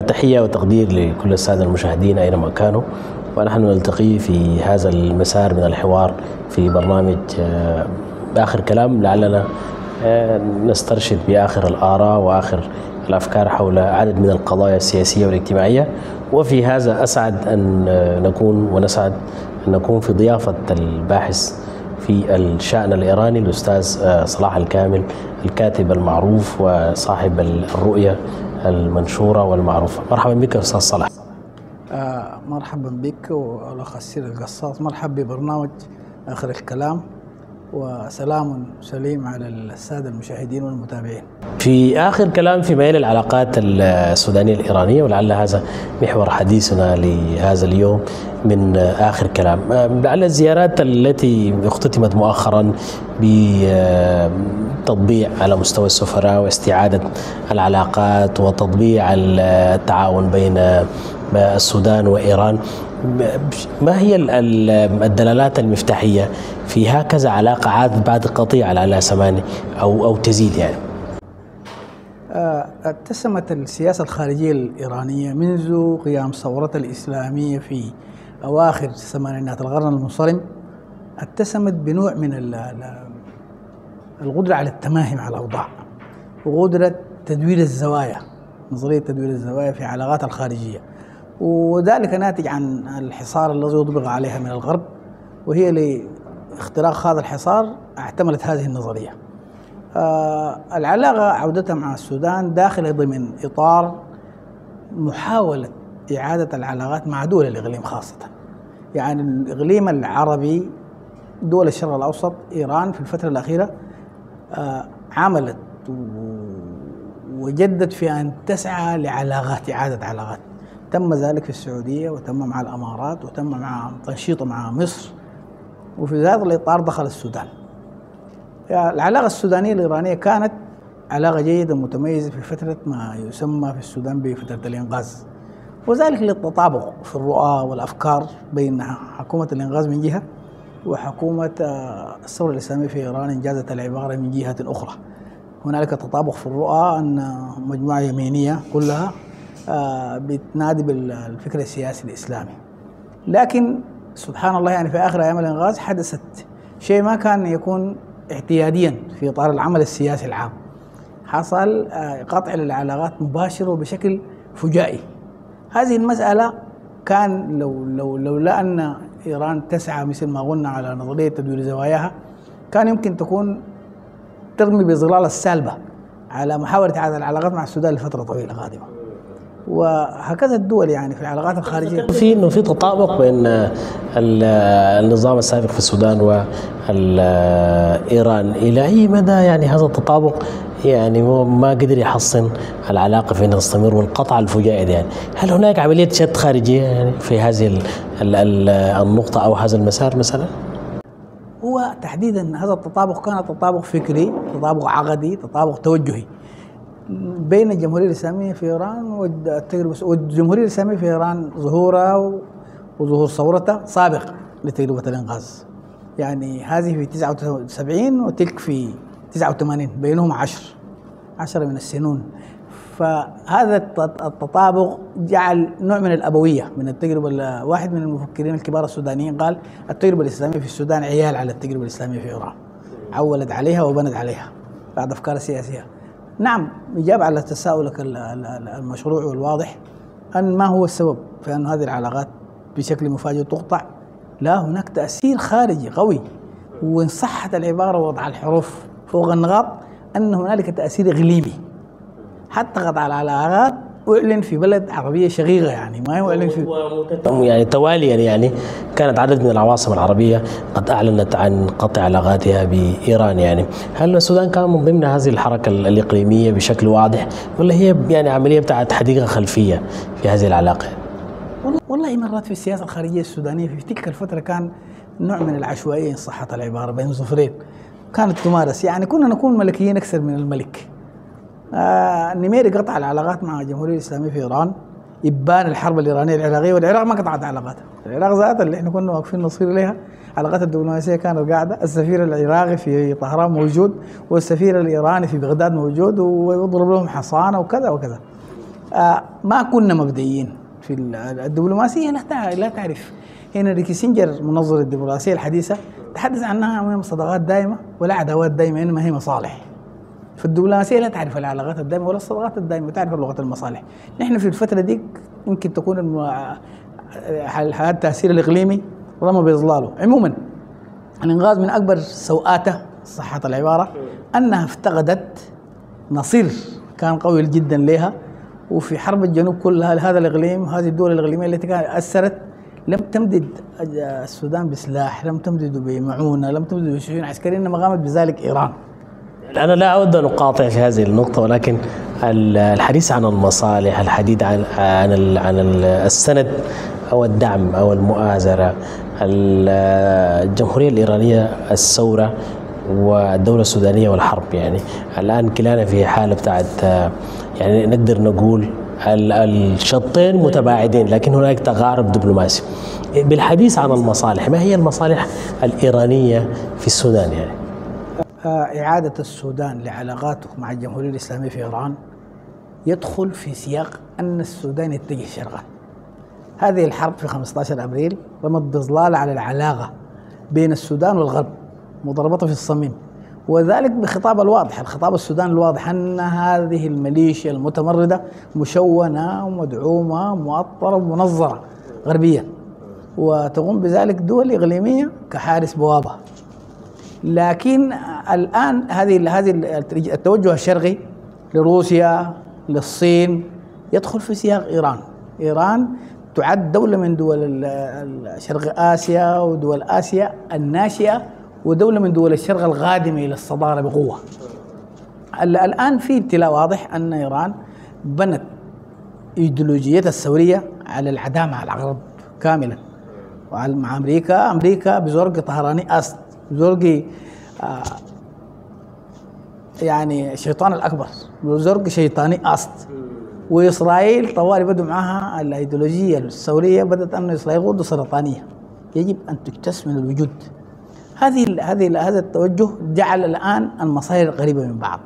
تحية وتقدير لكل السادة المشاهدين أينما كانوا، ونحن نلتقي في هذا المسار من الحوار في برنامج آخر كلام، لعلنا نسترشد بآخر الآراء وآخر الأفكار حول عدد من القضايا السياسية والاجتماعية. وفي هذا أسعد أن نكون ونسعد أن نكون في ضيافة الباحث في الشأن الإيراني الأستاذ صلاح الكامل، الكاتب المعروف وصاحب الرؤية المنشورة والمعروفة. مرحبا بك أستاذ صلاح. مرحبا بك والأخ السير القصاص، مرحبا ببرنامج آخر الكلام، وسلام سليم على السادة المشاهدين والمتابعين. في آخر كلام في مجال العلاقات السودانية الإيرانية، ولعل هذا محور حديثنا لهذا اليوم من آخر كلام. لعل الزيارات التي اختتمت مؤخرا بتطبيع على مستوى السفراء واستعادة العلاقات وتطبيع التعاون بين السودان وإيران، ما هي الدلالات المفتاحية في هكذا علاقة عادت بعد قطيع على زمان أو تزيد يعني؟ اتسمت السياسة الخارجية الإيرانية منذ قيام الثورة الإسلامية في أواخر ثمانينات القرن المنصرم، اتسمت بنوع من القدرة على التماهي مع الأوضاع وقدرة تدوير الزوايا، نظرية تدوير الزوايا في علاقات الخارجية، وذلك ناتج عن الحصار الذي أطبق عليها من الغرب، وهي لاختراق هذا الحصار اعتملت هذه النظرية. العلاقة عودتها مع السودان داخلة ضمن إطار محاولة إعادة العلاقات مع دول الإقليم خاصة، يعني الإقليم العربي، دول الشرق الأوسط، إيران في الفترة الأخيرة عملت وجدت في أن تسعى لعلاقات، إعادة علاقات. تم ذلك في السعودية، وتم مع الأمارات، وتم مع تنشيطه مع مصر، وفي هذا الإطار دخل السودان. العلاقة السودانية الإيرانية كانت علاقة جيدة متميزة في فترة ما يسمى في السودان بفترة الإنقاذ، وذلك للتطابق في الرؤى والأفكار بين حكومة الإنقاذ من جهة وحكومة الثورة الإسلامية في إيران إنجازت العبارة من جهة أخرى. هنالك تطابق في الرؤى أن مجموعة يمينية كلها بتنادي بالفكر السياسي الإسلامي، لكن سبحان الله يعني في آخر أيام الإنقاذ حدثت شيء ما كان يكون اعتياديا في إطار العمل السياسي العام. حصل قطع للعلاقات مباشر وبشكل فجائي. هذه المسألة كان لولا أن إيران تسعى مثل ما قلنا على نظرية تدوير زواياها، كان يمكن تكون ترمي بظلال السالبة على محاولة إعادة العلاقات مع السودان لفترة طويلة قادمة. وهكذا الدول يعني في العلاقات الخارجية في انه في تطابق بين النظام السابق في السودان وايران. الى اي مدى يعني هذا التطابق يعني ما قدر يحسن العلاقه في انها تستمر، والقطع الفجائي ده يعني هل هناك عمليه شد خارجيه يعني في هذه النقطه او هذا المسار مثلا؟ هو تحديدا هذا التطابق كان تطابق فكري، تطابق عقدي، تطابق توجهي بين الجمهورية الإسلامية في إيران والجمهورية الإسلامية في إيران ظهورها وظهور ثورتها سابق لتجربة الإنقاذ. يعني هذه في 79 وتلك في 89، بينهم 10 من السنون. فهذا التطابق جعل نوع من الأبوية من التجربة. واحد من المفكرين الكبار السودانيين قال التجربة الإسلامية في السودان عيال على التجربة الإسلامية في إيران، عولت عليها وبنت عليها بعد أفكار سياسية. نعم، إجابة على تساؤلك المشروع والواضح أن ما هو السبب في أن هذه العلاقات بشكل مفاجئ تقطع. لا، هناك تأثير خارجي قوي، وإن صحت العبارة ووضع الحروف فوق النقاط أن هنالك تأثير إقليمي. حتى قطع العلاقات أعلن في بلد عربية شقيقة، يعني ما يعلن في يعني تواليا. يعني كانت عدد من العواصم العربية قد أعلنت عن قطع علاقاتها بإيران. يعني هل السودان كان من ضمن هذه الحركة الإقليمية بشكل واضح، ولا هي يعني عملية بتاعت حديقة خلفية في هذه العلاقة؟ والله مرات في السياسة الخارجية السودانية في تلك الفترة كان نوع من العشوائية إن صحت العبارة بين ظفرين كانت تمارس. يعني كنا نكون ملكيين أكثر من الملك. النميري قطع العلاقات مع الجمهورية الإسلامية في إيران، إبان الحرب الإيرانية العراقية، والعراق ما قطعت علاقاتها. العراق ذات اللي احنا كنا واقفين نصير لها علاقات الدبلوماسية كانت قاعدة. السفير العراقي في طهران موجود، والسفير الإيراني في بغداد موجود، ويضرب لهم حصانة وكذا وكذا. ما كنا مبدئيين في الدبلوماسية. لا تعرف. هنا كيسنجر منظر الدبلوماسية الحديثة تحدث عنها ما هي صداقات دائمة ولا عداوات دائمة، إنما هي مصالح. في الدبلوماسية لا تعرف العلاقات الدائمة ولا الصداقات الدائمة، تعرف لغة المصالح. نحن في الفترة دي يمكن تكون هذا التأثير الإقليمي رمى بإظلاله. عموما الإنغاز من أكبر سوءاته صحة العبارة أنها افتقدت نصير كان قوي جدا لها. وفي حرب الجنوب كلها هذا الإقليم، هذه الدول الإقليمية التي كانت أثرت، لم تمدد السودان بسلاح، لم تمدد بمعونة، لم تمدد بشؤون عسكرية، إنما قامت بذلك إيران. أنا لا أود أن أقاطع في هذه النقطة، ولكن الحديث عن المصالح، الحديث عن السند أو الدعم أو المؤازرة، الجمهورية الإيرانية، الثورة، والدولة السودانية والحرب، يعني الآن كلانا في حالة بتاعت يعني نقدر نقول الشطين متباعدين، لكن هناك تقارب دبلوماسي. بالحديث عن المصالح، ما هي المصالح الإيرانية في السودان؟ يعني إعادة السودان لعلاقاته مع الجمهورية الإسلامية في إيران يدخل في سياق أن السودان يتجه شرقا. هذه الحرب في 15 أبريل رمت بظلال على العلاقة بين السودان والغرب، مضربطة في الصميم، وذلك بخطاب الواضح، الخطاب السوداني الواضح أن هذه الميليشيا المتمردة مشونة ومدعومة ومؤطرة ومنظرة غربيا، وتقوم بذلك دول إقليمية كحارس بوابة. لكن الآن هذه التوجه الشرقي لروسيا للصين يدخل في سياق إيران. إيران تعد دولة من دول شرق آسيا ودول آسيا الناشئة، ودولة من دول الشرق القادمة إلى الصدارة بقوة. الآن في ابتلاء واضح أن إيران بنت إيديولوجيتها الثورية على العداء مع الغرب كاملا، ومع أمريكا بزرق طهراني أسد، بزرق يعني شيطان الأكبر، بزرق شيطاني أسد. وإسرائيل طوالي بدوا معها الإيديولوجية الثورية، بدأت أن إسرائيل غدة سرطانية يجب أن تكتس من الوجود. هذا التوجه جعل الآن المصائر قريبة من بعض،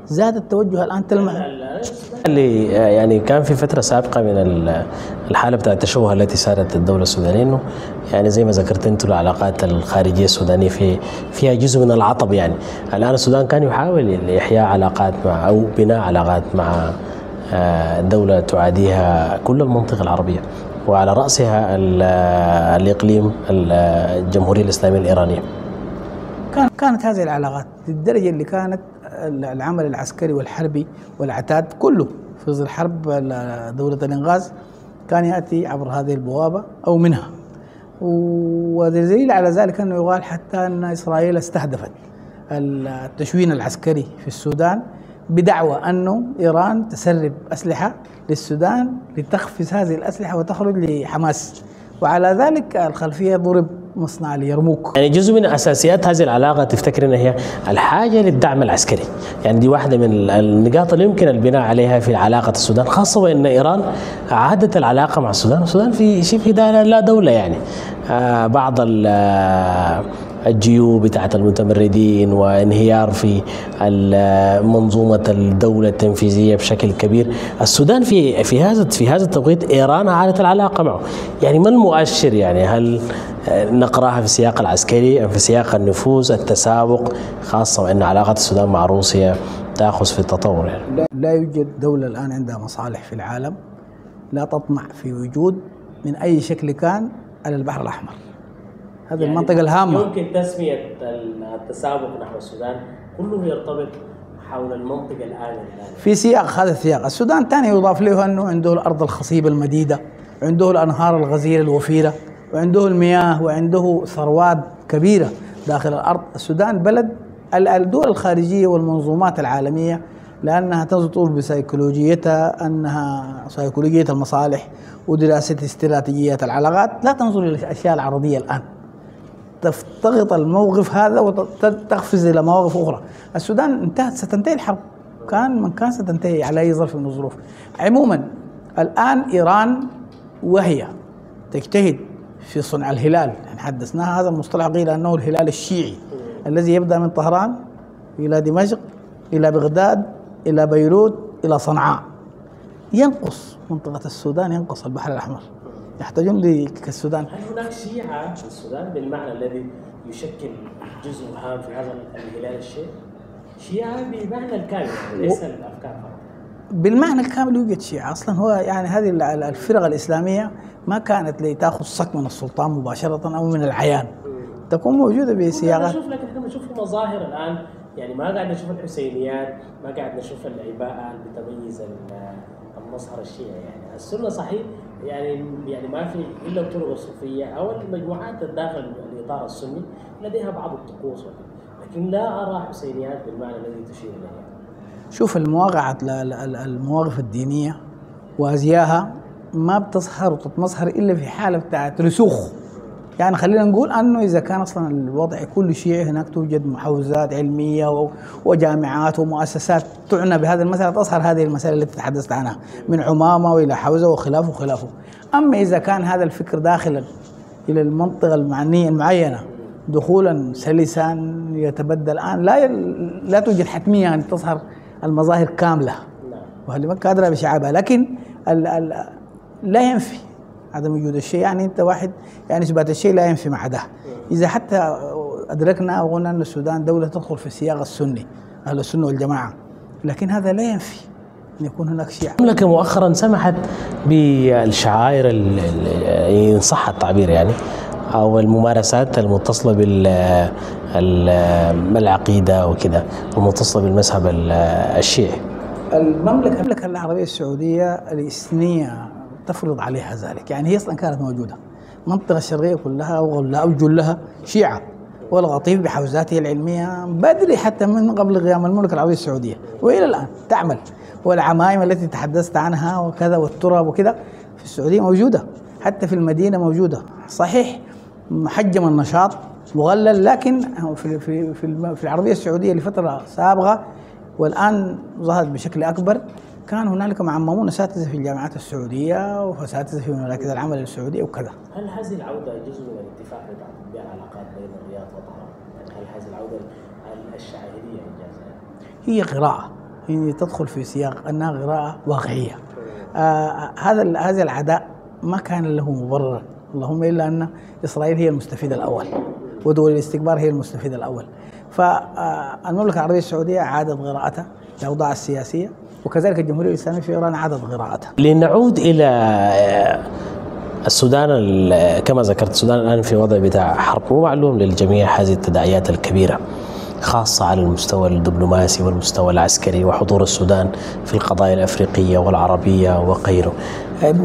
زاد التوجه الآن تلمح اللي يعني كان في فترة سابقة من الحالة بتاعت التشوه التي سارت الدولة السودانية، إنه يعني زي ما ذكرت أنتم العلاقات الخارجية السودانية فيها جزء من العطب. يعني الآن السودان كان يحاول إحياء علاقات مع أو بناء علاقات مع دولة تعاديها كل المنطقة العربية، وعلى رأسها الإقليم الجمهورية الإسلامية الإيرانية. كانت هذه العلاقات للدرجة اللي كانت العمل العسكري والحربي والعتاد كله في ظل حرب دولة الإنغاز كان يأتي عبر هذه البوابة أو منها. ودليل على ذلك أنه يقال حتى أن إسرائيل استهدفت التشوين العسكري في السودان بدعوى أنه إيران تسرب أسلحة للسودان لتخفز هذه الأسلحة وتخرج لحماس، وعلى ذلك الخلفية ضرب مصنع اليرموك. يعني جزء من أساسيات هذه العلاقة تفتكر أنها هي الحاجة للدعم العسكري، يعني دي واحدة من النقاط اللي يمكن البناء عليها في علاقة السودان، خاصة وأن إيران عادت العلاقة مع السودان. السودان في شبه لا دولة، يعني بعض الجيوب بتاعت المتمردين وانهيار في منظومة الدولة التنفيذية بشكل كبير. السودان في هذا التوقيت إيران عادت العلاقة معه. يعني ما المؤشر؟ يعني هل نقراها في السياق العسكري أم في سياق النفوذ التسابق، خاصة وأن علاقة السودان مع روسيا تأخذ في التطور؟ يعني لا يوجد دولة الآن عندها مصالح في العالم لا تطمع في وجود من أي شكل كان على البحر الأحمر. هذه يعني المنطقة الهامة. يمكن تسمية التسابق نحو السودان كله يرتبط حول المنطقة الآن في سياق هذا السياق. السودان ثاني يضاف له أنه عنده الأرض الخصيبة المديدة، وعنده الأنهار الغزيرة الوفيرة، وعنده المياه، وعنده ثروات كبيرة داخل الأرض. السودان بلد الدول الخارجية والمنظومات العالمية لأنها تنظر بسيكولوجيتها أنها سيكولوجية المصالح ودراسة استراتيجيات العلاقات، لا تنظر إلى الأشياء العرضية الآن، تفتقط الموقف هذا وتقفز إلى مواقف أخرى. السودان انتهت، ستنتهي الحرب كان ستنتهي على أي ظرف من الظروف. عموما الآن إيران وهي تجتهد في صنع الهلال، يعني حدثناها هذا المصطلح، قيل أنه الهلال الشيعي الذي يبدأ من طهران إلى دمشق إلى بغداد إلى بيروت إلى صنعاء. ينقص منطقة السودان، ينقص البحر الأحمر، يحتاجون كالسودان. هل هناك شيعة في السودان بالمعنى الذي يشكل جزء هام في هذا الهلال الشيعي؟ شيعة بمعنى الكامل يعني ليس الأفكار فقط. بالمعنى الكامل يوجد شيعة أصلا. هو يعني هذه الفرق الإسلامية ما كانت لتأخذ صك من السلطان مباشرة أو من العيان، تكون موجودة بصياغات. لكن احنا بنشوف مظاهر الآن، يعني ما قاعد نشوف الحسينيات، ما قاعد نشوف العباءة اللي بتميز المظهر الشيعي. يعني السنة صحيح يعني ما في إلا الطرق الصوفية أو المجموعات الداخل الإطار السني لديها بعض الطقوس، لكن لا أرى حسينيات بالمعنى الذي تشير إليه. شوف المواقف الدينية وأزياها ما بتظهر وتتمظهر إلا في حالة بتاعت رسوخ. يعني خلينا نقول أنه إذا كان أصلا الوضع كله شيعي، هناك توجد محوزات علمية وجامعات ومؤسسات تعنى بهذه المسألة، تظهر هذه المسألة التي تحدثت عنها من عمامة وإلى حوزة وخلافه. أما إذا كان هذا الفكر داخلا إلى المنطقة المعينة دخولا سلسا يتبدل الآن، لا توجد حتمية أن تظهر المظاهر كاملة، وهذه ما قادرة بشعابها. لكن لا ينفي عدم وجود الشيء، يعني أنت واحد يعني إثبات الشيء لا ينفي مع ده. إذا حتى أدركنا وقلنا أن السودان دولة تدخل في السياق السني، أهل السنة والجماعة، لكن هذا لا ينفي أن يكون هناك شيعة. المملكة مؤخرا سمحت بالشعائر إن صح التعبير يعني أو الممارسات المتصلة بالعقيدة وكذا، المتصلة بالمذهب الشيعي. المملكة العربية السعودية الإثنية تفرض عليها ذلك، يعني هي أصلا كانت موجودة. المنطقة الشرقية كلها أو جلها شيعة، والغطيف بحوزاته العلمية بدري حتى من قبل قيام المملكة العربية السعودية وإلى الآن تعمل. والعمايم التي تحدثت عنها وكذا والتراب وكذا في السعودية موجودة، حتى في المدينة موجودة. صحيح محجم النشاط مغلل، لكن في العربية السعودية لفترة سابقة والآن ظهرت بشكل أكبر. كان هنالك معممون أساتذة في الجامعات السعودية وأساتذة في مراكز العمل السعودية وكذا. هل هذه العودة جزء من الاتفاق بتعزيز العلاقات بين الرياض وطهران؟ يعني هل هذه العودة الشاعرية إنجازها؟ هي قراءة، هي تدخل في سياق أنها قراءة واقعية. هذا العداء ما كان له مبرر، اللهم إلا أن إسرائيل هي المستفيد الأول ودول الاستكبار هي المستفيد الأول. فالمملكة العربية السعودية عادت قراءتها للأوضاع السياسية، وكذلك الجمهورية الإسلامية في إيران عادت قراءتها. لنعود إلى السودان، كما ذكرت السودان الآن في وضع بتاع حرب، ومعلوم للجميع هذه التداعيات الكبيرة خاصة على المستوى الدبلوماسي والمستوى العسكري، وحضور السودان في القضايا الأفريقية والعربية وغيره.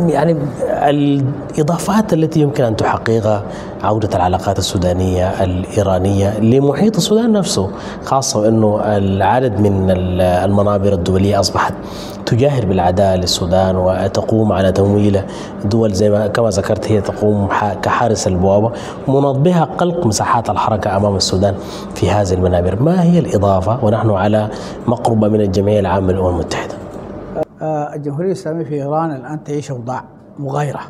يعني الإضافات التي يمكن أن تحققها عودة العلاقات السودانية الإيرانية لمحيط السودان نفسه، خاصة وأنه العدد من المنابر الدولية أصبحت تجاهر بالعداء للسودان وتقوم على تمويل دول زي ما كما ذكرت، هي تقوم كحارس البوابة، مناض بها قلق مساحات الحركة أمام السودان في هذه المنابر. ما هي الإضافة ونحن على مقربة من الجمعية العامة للأمم المتحدة؟ الجمهورية الإسلامية في إيران الآن تعيش أوضاع مغايرة،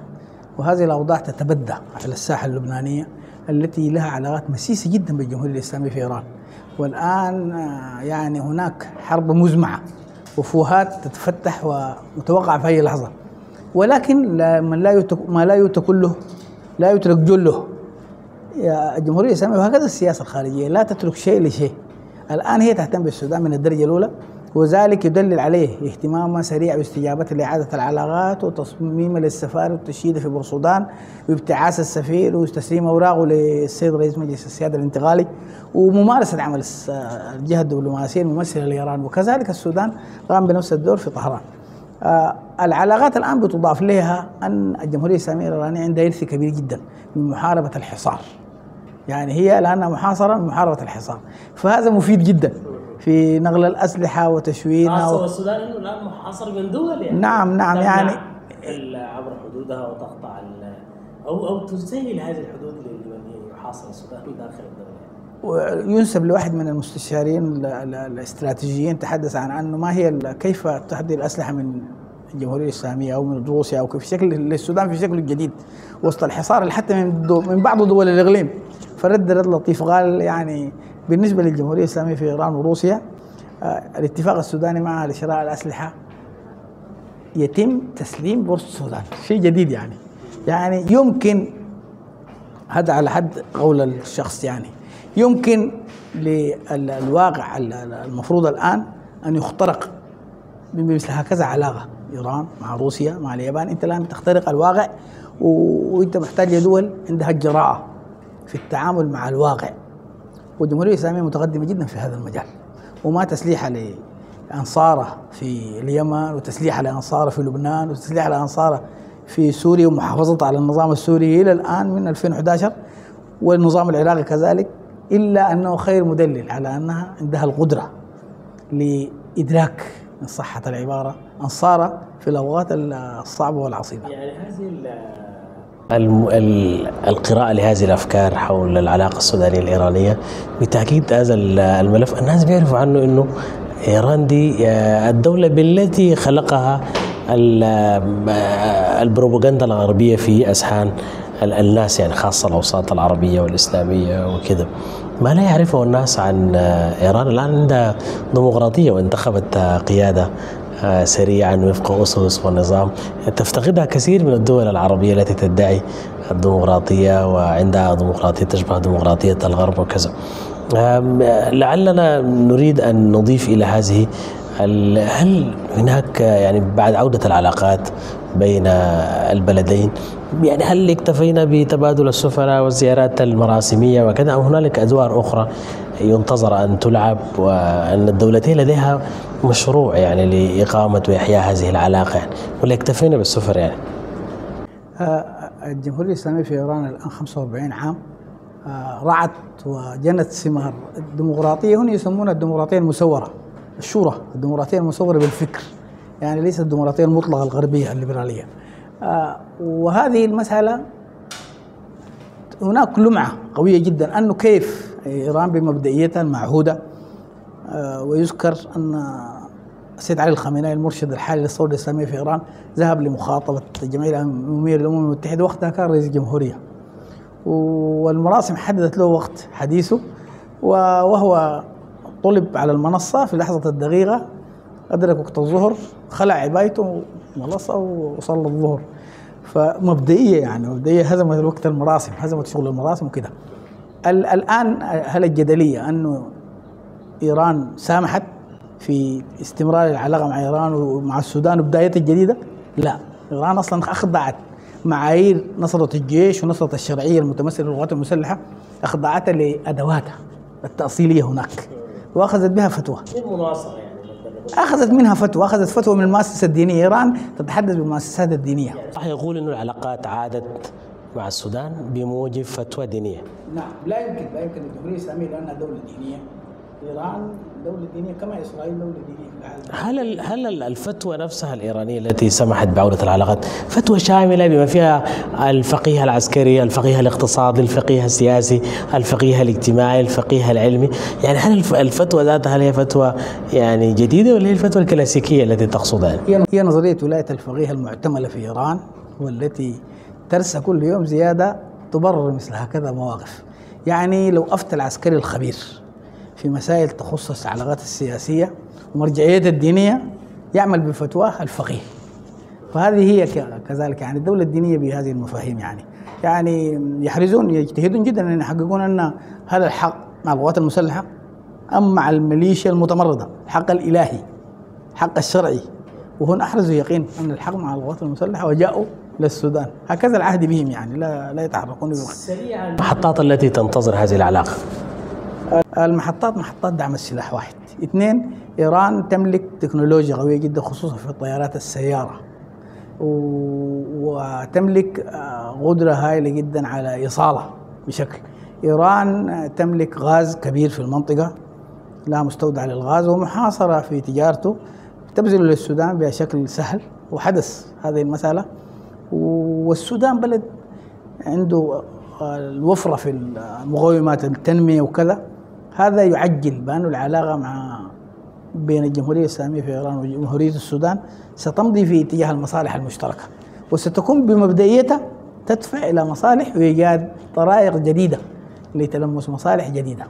وهذه الأوضاع تتبدى على الساحة اللبنانية التي لها علاقات مسيسة جدا بالجمهورية الإسلامية في إيران. والآن يعني هناك حرب مزمعة وفوهات تتفتح ومتوقع في أي لحظة، ولكن ما لا يترك كله لا يترك جله. الجمهورية الإسلامية وهكذا السياسة الخارجية لا تترك شيء لشيء. الآن هي تهتم بالسودان من الدرجة الأولى، وذلك يدلل عليه اهتمامها سريع باستجابة لإعادة العلاقات وتصميم للسفارة والتشييد في بورسودان وابتعاث السفير وتسليم أوراقه للسيد رئيس مجلس السيادة الانتقالي وممارسة عمل الجهة الدبلوماسية الممثلة لإيران. وكذلك السودان قام بنفس الدور في طهران. العلاقات الآن بتضاف لها أن الجمهورية الإسلامية الإيرانية عندها إرث كبير جدا من محاربة الحصار، يعني هي لأنها محاصرة من محاربة الحصار، فهذا مفيد جدا في نقل الأسلحة وتشوينها. السودان إنه الآن محاصر من دول يعني. نعم يعني عبر حدودها وتقطع أو تسهل هذه الحدود لمن يحاصر السودان داخل الدولة. وينسب لواحد من المستشارين الاستراتيجيين تحدث عن أنه ما هي كيف تحدي الأسلحة من الجمهورية الإسلامية أو من روسيا أو في شكل للسودان في شكل جديد وسط الحصار حتى من بعض دول الإقليم. فرد لطيف قال يعني بالنسبة للجمهورية الإسلامية في إيران وروسيا الاتفاق السوداني معها لشراء الأسلحة يتم تسليم بورصة السودان، شيء جديد يعني يمكن هذا على حد قول الشخص، يعني يمكن للواقع المفروض الآن أن يخترق بمثل هكذا علاقة إيران مع روسيا مع اليابان. أنت الآن بتخترق الواقع وأنت محتاج لدول عندها الجراءة في التعامل مع الواقع، والجمهورية الإسلامية متقدمة جدا في هذا المجال، وما تسليحها لأنصاره في اليمن وتسليحها لأنصاره في لبنان وتسليحها لأنصاره في سوريا ومحافظتها على النظام السوري إلى الآن من 2011 والنظام العراقي كذلك، إلا أنه خير مدلل على أنها عندها القدرة لإدراك إن صحة العبارة أنصاره في الأوقات الصعبة والعصيبة. يعني هذه القراءة لهذه الأفكار حول العلاقة السودانية الإيرانية بالتأكيد هذا الملف الناس بيعرفوا عنه أنه إيران دي الدولة بالتي خلقها البروباغندا الغربية في أذهان الناس، يعني خاصة الأوساط العربية والإسلامية وكذا. ما لا يعرفه الناس عن إيران الآن عندها ديمقراطية وانتخبت قيادة سريعا وفق أسس ونظام تفتقدها كثير من الدول العربية التي تدعي الديمقراطية وعندها ديمقراطية تشبه ديمقراطية الغرب وكذا. لعلنا نريد أن نضيف إلى هذه، هل هناك يعني بعد عودة العلاقات بين البلدين يعني هل اكتفينا بتبادل السفراء والزيارات المراسمية وكذا، أو هنالك أدوار أخرى ينتظر أن تلعب، وأن الدولتين لديها مشروع يعني لإقامة وإحياء هذه العلاقة يعني، ولا اكتفينا بالسفر يعني؟ الجمهورية الإسلامية في إيران الآن 45 عام رعت وجنت ثمار الديمقراطية. هنا يسمونها الديمقراطية المسورة، الشورى، الديمقراطية المسورة بالفكر، يعني ليست الديمقراطية المطلقة الغربية الليبرالية. وهذه المسألة هناك لمعة قوية جدا أنه كيف إيران بمبدئيتها المعهودة، ويذكر أن السيد علي الخامنئي المرشد الحالي للثورة الإسلامية في إيران ذهب لمخاطبة الجمعية العمومية للأمم المتحدة، وقتها كان رئيس الجمهورية، والمراسم حددت له وقت حديثه، وهو طلب على المنصة في لحظة الدقيقة، أدرك وقت الظهر، خلع عبايته ومنصة وصلى الظهر. فمبدئية يعني مبدئية هزمت وقت المراسم، هزمت شغل المراسم وكده. الآن هل الجدلية أنه إيران سامحت في استمرار العلاقة مع إيران ومع السودان وبداية الجديدة؟ لا، إيران أصلا أخضعت معايير نصرة الجيش ونصرة الشرعية المتمثلة للقوات المسلحة، أخضعتها لأدواتها التأصيلية هناك، وأخذت بها فتوى. أخذت منها فتوى، أخذت فتوى من المؤسسة الدينية. إيران تتحدث بالمؤسسات الدينية. صح يقول إنه العلاقات عادت مع السودان بموجب فتوى دينية. نعم، لا يمكن الجمهورية الإسلامية لأنها دولة دينية، إيران دولة دينية كما إسرائيل دولة دينية في العالم. هل الفتوى نفسها الإيرانية التي سمحت بعودة العلاقات فتوى شاملة بما فيها الفقيه العسكري، الفقيه الاقتصادي، الفقيه السياسي، الفقيه الاجتماعي، الفقيه العلمي؟ يعني هل الفتوى ذاتها هل هي فتوى يعني جديدة ولا هي الفتوى الكلاسيكية التي تقصدها؟ هي نظرية ولاية الفقيه المعتملة في إيران، والتي ترسى كل يوم زيادة تبرر مثل هكذا مواقف. يعني لو أفتى العسكري الخبير في مسائل تخص العلاقات السياسية ومرجعية الدينية يعمل بفتواه الفقيه، فهذه هي كذلك يعني الدولة الدينية بهذه المفاهيم. يعني يحرزون يجتهدون جدا أن يحققون أن هذا الحق مع القوات المسلحة أم مع الميليشيا المتمردة، الحق الإلهي، الحق الشرعي. وهن أحرزوا يقين أن الحق مع القوات المسلحة وجاءوا للسودان، هكذا العهد بهم، يعني لا يتحركون. سريعا المحطات التي تنتظر هذه العلاقة. محطات دعم السلاح، 1. 2 إيران تملك تكنولوجيا قوية جدا خصوصا في الطيارات السيارة، وتملك قدرة هائلة جدا على إيصالها بشكل. إيران تملك غاز كبير في المنطقة، لها مستودع للغاز ومحاصرة في تجارته، تبذل للسودان بشكل سهل، وحدث هذه المسألة. والسودان بلد عنده الوفرة في المقومات التنمية وكذا، هذا يعجل بأن العلاقة بين الجمهورية الإسلامية في إيران وجمهورية السودان ستمضي في اتجاه المصالح المشتركة، وستكون بمبدئيتها تدفع إلى مصالح وإيجاد طرائق جديدة لتلمس مصالح جديدة.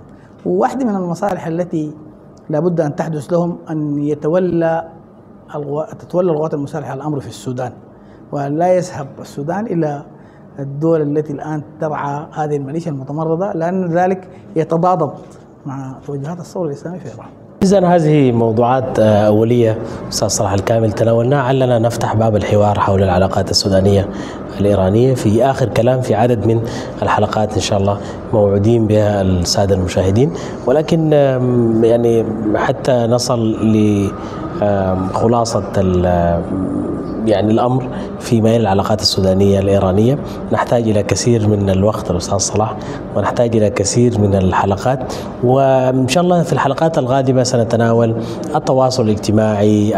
وواحدة من المصالح التي لابد أن تحدث لهم أن يتولى تتولى القوات المسلحة الأمر في السودان، وأن لا يذهب السودان إلى الدول التي الآن ترعى هذه الميليشيا المتمردة، لأن ذلك يتضادب مع توجهات الثورة الإسلامية في إيران. إذن هذه موضوعات أولية أستاذ صلاح الكامل تناولناها، علنا نفتح باب الحوار حول العلاقات السودانية الإيرانية في آخر كلام في عدد من الحلقات إن شاء الله موعودين بها السادة المشاهدين. ولكن يعني حتى نصل لخلاصة يعني الأمر في ميل العلاقات السودانية الإيرانية نحتاج إلى كثير من الوقت الأستاذ صلاح، ونحتاج إلى كثير من الحلقات، وإن شاء الله في الحلقات القادمة سنتناول التواصل الاجتماعي،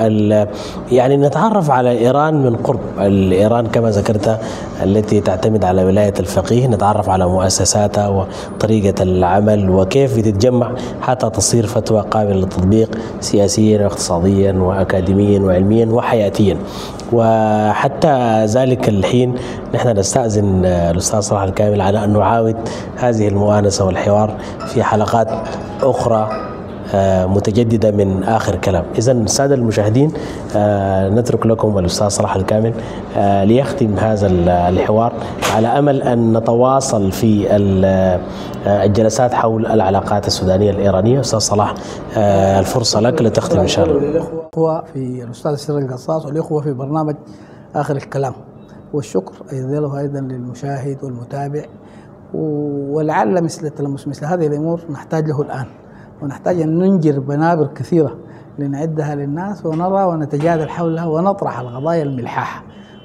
يعني نتعرف على إيران من قرب. إيران كما ذكرت التي تعتمد على ولاية الفقيه، نتعرف على مؤسساتها وطريقة العمل وكيف بتتجمع حتى تصير فتوى قابلة للتطبيق سياسيا واقتصاديا وأكاديميا وعلميا وحياتيا. وحتى ذلك الحين نحن نستأذن الأستاذ صلاح الكامل على أن نعاود هذه المؤانسة والحوار في حلقات أخرى متجددة من آخر كلام. إذن السادة المشاهدين نترك لكم الأستاذ صلاح الكامل ليختم هذا الحوار، على أمل أن نتواصل في الجلسات حول العلاقات السودانية الإيرانية. أستاذ صلاح الفرصة لك لتختم إن شاء الله. الأخوة في الأستاذ سر القصاص والإخوة في برنامج آخر الكلام، والشكر أيضا للمشاهد والمتابع. ولعل مثل هذه الأمور نحتاج له الآن، ونحتاج أن ننجر بنابر كثيرة لنعدها للناس ونرى ونتجادل حولها ونطرح القضايا الملحاحة،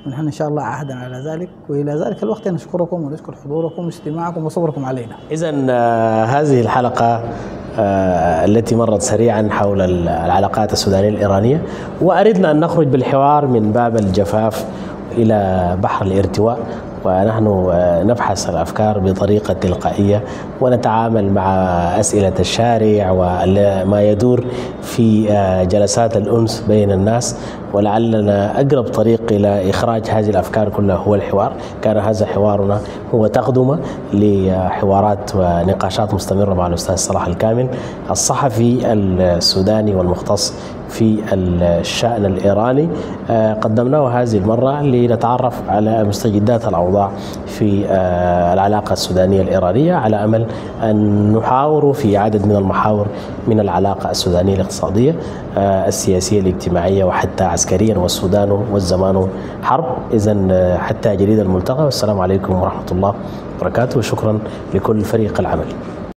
ونحن إن شاء الله عهدا على ذلك. وإلى ذلك الوقت نشكركم ونشكر حضوركم واستماعكم وصبركم علينا. إذن هذه الحلقة التي مرت سريعا حول العلاقات السودانية الإيرانية، وأردنا أن نخرج بالحوار من باب الجفاف إلى بحر الارتواء، ونحن نبحث الأفكار بطريقة تلقائية ونتعامل مع أسئلة الشارع وما يدور في جلسات الأنس بين الناس. ولعلنا أقرب طريق إلى إخراج هذه الأفكار كلها هو الحوار. كان هذا حوارنا هو تقدمة لحوارات ونقاشات مستمرة مع الأستاذ صلاح الكامل الصحفي السوداني والمختص في الشأن الإيراني. قدمناه هذه المرة لنتعرف على مستجدات الأوضاع في العلاقة السودانية الإيرانية، على أمل أن نحاور في عدد من المحاور من العلاقة السودانية الاقتصادية السياسية الاجتماعية وحتى عسكريا، والسودان والزمان حرب. إذن حتى جديد الملتقى، والسلام عليكم ورحمة الله وبركاته، وشكرا لكل فريق العمل.